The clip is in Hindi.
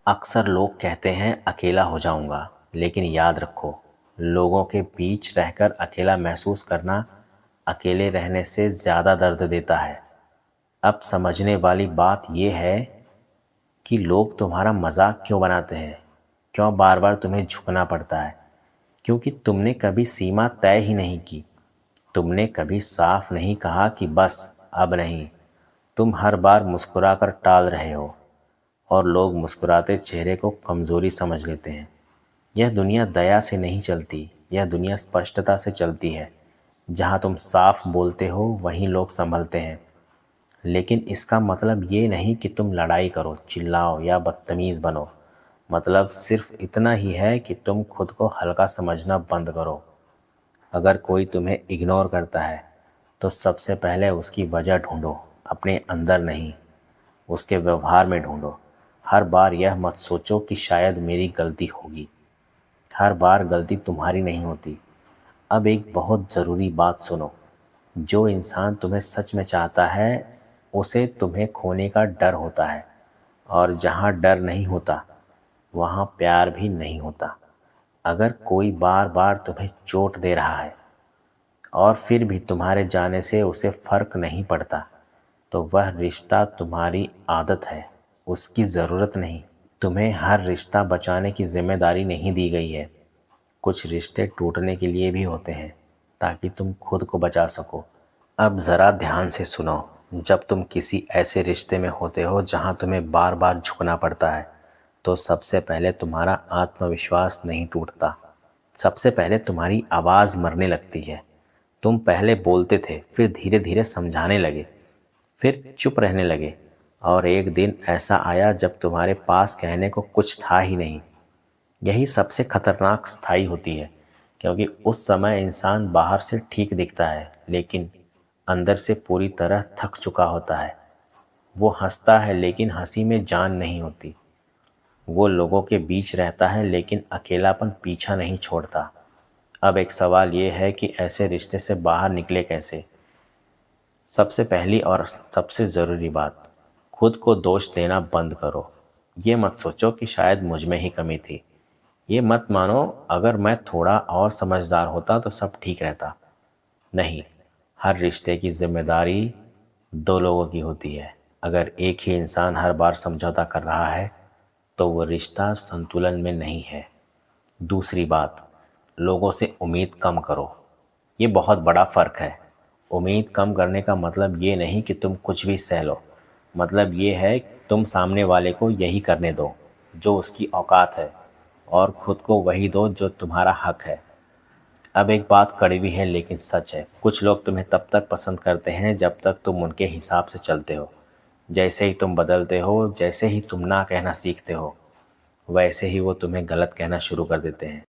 अक्सर लोग कहते हैं अकेला हो जाऊंगा, लेकिन याद रखो, लोगों के बीच रहकर अकेला महसूस करना अकेले रहने से ज़्यादा दर्द देता है। अब समझने वाली बात यह है कि लोग तुम्हारा मजाक क्यों बनाते हैं, क्यों बार बार तुम्हें झुकना पड़ता है, क्योंकि तुमने कभी सीमा तय ही नहीं की। तुमने कभी साफ नहीं कहा कि बस अब नहीं। तुम हर बार मुस्कुराकर टाल रहे हो, और लोग मुस्कुराते चेहरे को कमज़ोरी समझ लेते हैं। यह दुनिया दया से नहीं चलती, यह दुनिया स्पष्टता से चलती है। जहाँ तुम साफ बोलते हो वहीं लोग संभलते हैं। लेकिन इसका मतलब ये नहीं कि तुम लड़ाई करो, चिल्लाओ या बदतमीज़ बनो। मतलब सिर्फ इतना ही है कि तुम खुद को हल्का समझना बंद करो। अगर कोई तुम्हें इग्नोर करता है तो सबसे पहले उसकी वजह ढूंढो, अपने अंदर नहीं, उसके व्यवहार में ढूंढो। हर बार यह मत सोचो कि शायद मेरी गलती होगी। हर बार गलती तुम्हारी नहीं होती। अब एक बहुत ज़रूरी बात सुनो, जो इंसान तुम्हें सच में चाहता है उसे तुम्हें खोने का डर होता है, और जहाँ डर नहीं होता वहाँ प्यार भी नहीं होता। अगर कोई बार बार तुम्हें चोट दे रहा है और फिर भी तुम्हारे जाने से उसे फ़र्क नहीं पड़ता, तो वह रिश्ता तुम्हारी आदत है, उसकी ज़रूरत नहीं। तुम्हें हर रिश्ता बचाने की जिम्मेदारी नहीं दी गई है। कुछ रिश्ते टूटने के लिए भी होते हैं, ताकि तुम खुद को बचा सको। अब ज़रा ध्यान से सुनो। जब तुम किसी ऐसे रिश्ते में होते हो जहां तुम्हें बार बार झुकना पड़ता है, तो सबसे पहले तुम्हारा आत्मविश्वास नहीं टूटता। सबसे पहले तुम्हारी आवाज़ मरने लगती है। तुम पहले बोलते थे, फिर धीरे धीरे समझाने लगे, फिर चुप रहने लगे, और एक दिन ऐसा आया जब तुम्हारे पास कहने को कुछ था ही नहीं। यही सबसे खतरनाक स्थाई होती है, क्योंकि उस समय इंसान बाहर से ठीक दिखता है, लेकिन अंदर से पूरी तरह थक चुका होता है। वो हंसता है लेकिन हंसी में जान नहीं होती। वो लोगों के बीच रहता है लेकिन अकेलापन पीछा नहीं छोड़ता। अब एक सवाल ये है कि ऐसे रिश्ते से बाहर निकले कैसे। सबसे पहली और सबसे ज़रूरी बात, खुद को दोष देना बंद करो। ये मत सोचो कि शायद मुझ में ही कमी थी। ये मत मानो अगर मैं थोड़ा और समझदार होता तो सब ठीक रहता। नहीं, हर रिश्ते की जिम्मेदारी दो लोगों की होती है। अगर एक ही इंसान हर बार समझौता कर रहा है तो वो रिश्ता संतुलन में नहीं है। दूसरी बात, लोगों से उम्मीद कम करो। ये बहुत बड़ा फ़र्क है। उम्मीद कम करने का मतलब ये नहीं कि तुम कुछ भी सह लो। मतलब ये है कि तुम सामने वाले को यही करने दो जो उसकी औकात है, और खुद को वही दो जो तुम्हारा हक है। अब एक बात कड़वी है लेकिन सच है, कुछ लोग तुम्हें तब तक पसंद करते हैं जब तक तुम उनके हिसाब से चलते हो। जैसे ही तुम बदलते हो, जैसे ही तुम ना कहना सीखते हो, वैसे ही वो तुम्हें गलत कहना शुरू कर देते हैं।